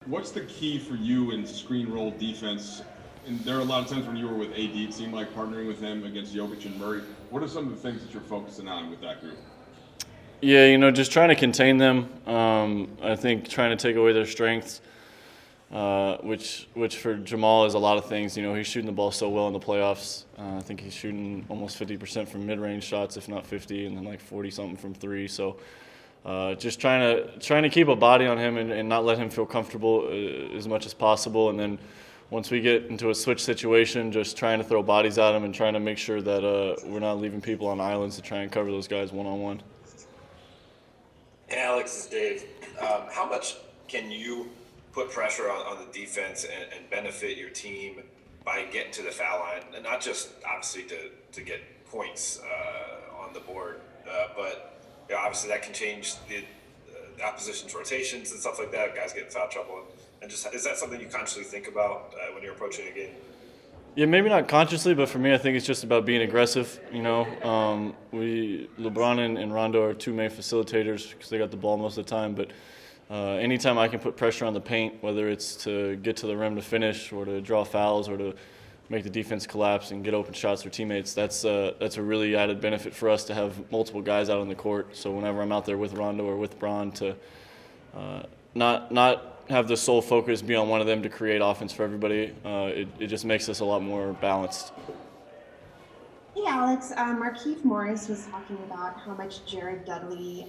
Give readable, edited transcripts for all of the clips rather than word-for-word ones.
what's the key for you in screen roll defense? And there are a lot of times when you were with AD, it seemed like partnering with him against Jokic and Murray. What are some of the things that you're focusing on with that group? Yeah, just trying to contain them. I think trying to take away their strengths, which for Jamal is a lot of things. He's shooting the ball so well in the playoffs. I think he's shooting almost 50% from mid-range shots, if not 50, and then like 40-something from three. So just trying to keep a body on him and not let him feel comfortable as much as possible. And then once we get into a switch situation, just trying to throw bodies at him and trying to make sure that we're not leaving people on islands to try and cover those guys one-on-one. Hey, Alex, this is Dave. How much can you put pressure on the defense and benefit your team by getting to the foul line? And not just, obviously, to get points on the board, but obviously that can change the opposition's rotations and stuff like that. Guys get in foul trouble. And just, is that something you consciously think about when you're approaching a game? Yeah, maybe not consciously, but for me, I think it's just about being aggressive. LeBron and Rondo are two main facilitators because they got the ball most of the time. But anytime I can put pressure on the paint, whether it's to get to the rim to finish or to draw fouls or to make the defense collapse and get open shots for teammates, that's a really added benefit for us to have multiple guys out on the court. So whenever I'm out there with Rondo or with Bron, to not have the sole focus be on one of them to create offense for everybody, it just makes us a lot more balanced. Hey Alex, Markieff Morris was talking about how much Jared Dudley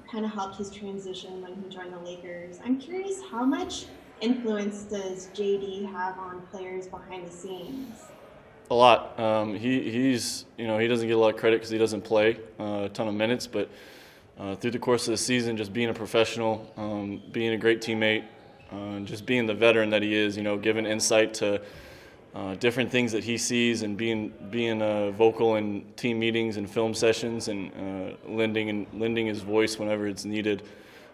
kind of helped his transition when he joined the Lakers. I'm curious, how much influence does JD have on players behind the scenes? A lot. He doesn't get a lot of credit because he doesn't play a ton of minutes, but through the course of the season, just being a professional, being a great teammate, just being the veteran that he is, giving insight to different things that he sees and being vocal in team meetings and film sessions and lending his voice whenever it's needed.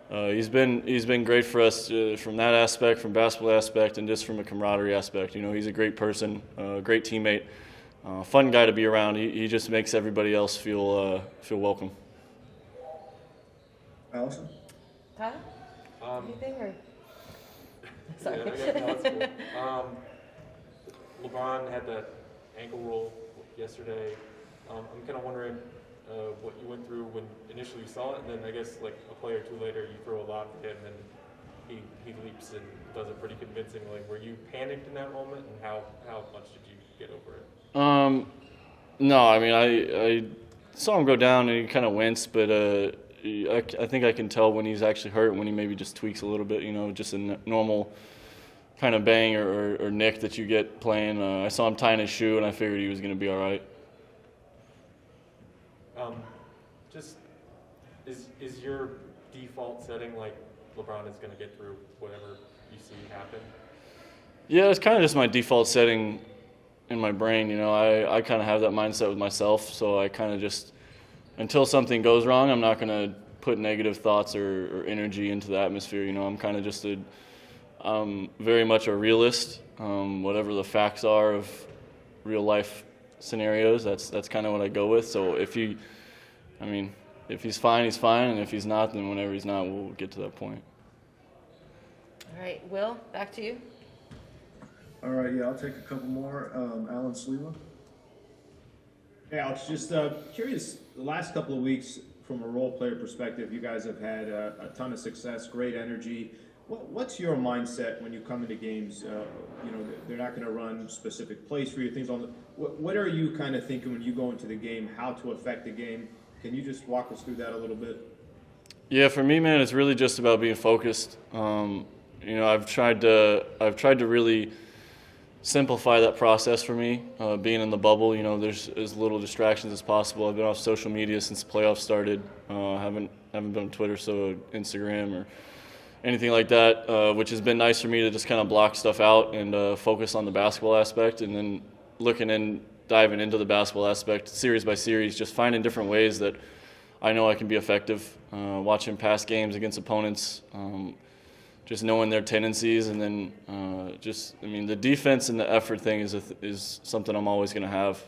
He's been great for us from that aspect, from basketball aspect, and just from a camaraderie aspect. He's a great person, a great teammate, fun guy to be around. He just makes everybody else feel welcome. Allison? Tyler? Anything or? Sorry. Yeah, no, that's cool. LeBron had that ankle roll yesterday. I'm kind of wondering what you went through when initially you saw it, and then I guess like a play or two later you throw a lob to him and he leaps and does it pretty convincingly. Were you panicked in that moment, and how much did you get over it? No, I mean I saw him go down and he kind of winced, but I think I can tell when he's actually hurt, when he maybe just tweaks a little bit, just a normal kind of bang or nick that you get playing. I saw him tying his shoe, and I figured he was going to be all right. Just is your default setting like LeBron is going to get through whatever you see happen? Yeah, it's kind of just my default setting in my brain. I kind of have that mindset with myself, so I kind of just, until something goes wrong, I'm not going to put negative thoughts or energy into the atmosphere. I'm kind of just very much a realist. Whatever the facts are of real life scenarios, that's kind of what I go with. So if he's fine, he's fine, and if he's not, then whenever he's not, we'll get to that point. All right, Will, back to you. All right, yeah, I'll take a couple more. Alan Sleeva. Hey, Alex, just curious, the last couple of weeks, from a role player perspective, you guys have had a ton of success, great energy. What's your mindset when you come into games? They're not going to run specific plays for you, things on the. What are you kind of thinking when you go into the game, how to affect the game? Can you just walk us through that a little bit? Yeah, for me, man, it's really just about being focused. I've tried to really simplify that process for me. Being in the bubble, there's as little distractions as possible. I've been off social media since the playoffs started. Haven't been on Twitter, so Instagram or anything like that, which has been nice for me to just kind of block stuff out and focus on the basketball aspect, and then looking and diving into the basketball aspect series by series, just finding different ways that I know I can be effective, watching past games against opponents, just knowing their tendencies, and then the defense and the effort thing is something I'm always going to have.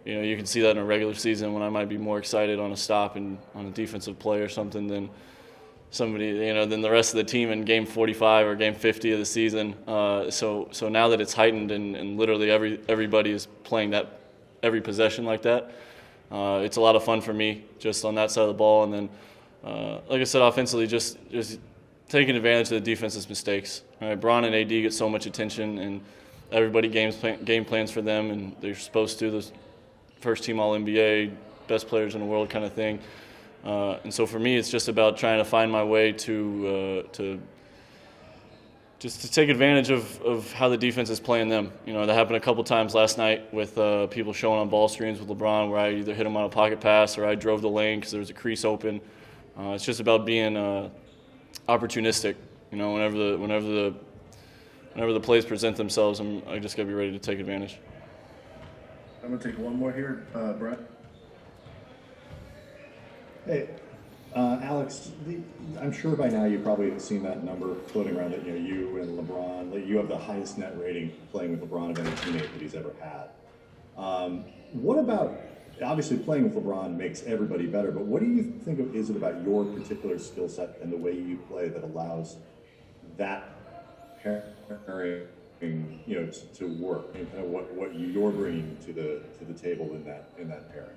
You can see that in a regular season when I might be more excited on a stop and on a defensive play or something than somebody, than the rest of the team in game 45 or game 50 of the season. So now that it's heightened and literally everybody is playing that every possession like that, it's a lot of fun for me just on that side of the ball. And then, like I said, offensively, just taking advantage of the defense's mistakes. Right? Bron and AD get so much attention, and everybody game plans for them, and they're supposed to. The first team All-NBA, best players in the world kind of thing. And so for me, it's just about trying to find my way to take advantage of how the defense is playing them. That happened a couple times last night with people showing on ball screens with LeBron, where I either hit him on a pocket pass or I drove the lane because there was a crease open. It's just about being opportunistic. Whenever the plays present themselves, I just got to be ready to take advantage. I'm going to take one more here. Brett? Hey, Alex, I'm sure by now you probably have seen that number floating around that you and LeBron, you have the highest net rating playing with LeBron of any teammate that he's ever had. What about, obviously playing with LeBron makes everybody better, but what do you think is it about your particular skill set and the way you play that allows that pairing, to work, and kind of what you're bringing to the table in that pairing?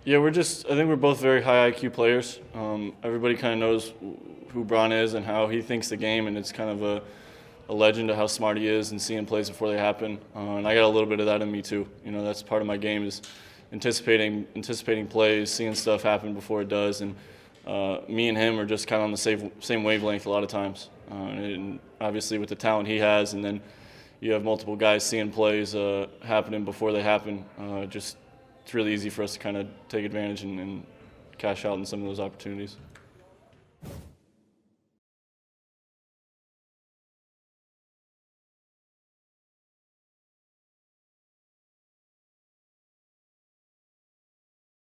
Yeah, I think we're both very high IQ players. Everybody kind of knows who Bron is and how he thinks the game, and it's kind of a legend of how smart he is and seeing plays before they happen. And I got a little bit of that in me too. That's part of my game is anticipating plays, seeing stuff happen before it does. And me and him are just kind of on the same wavelength a lot of times. And obviously with the talent he has, and then you have multiple guys seeing plays happening before they happen, it's really easy for us to kind of take advantage and cash out in some of those opportunities.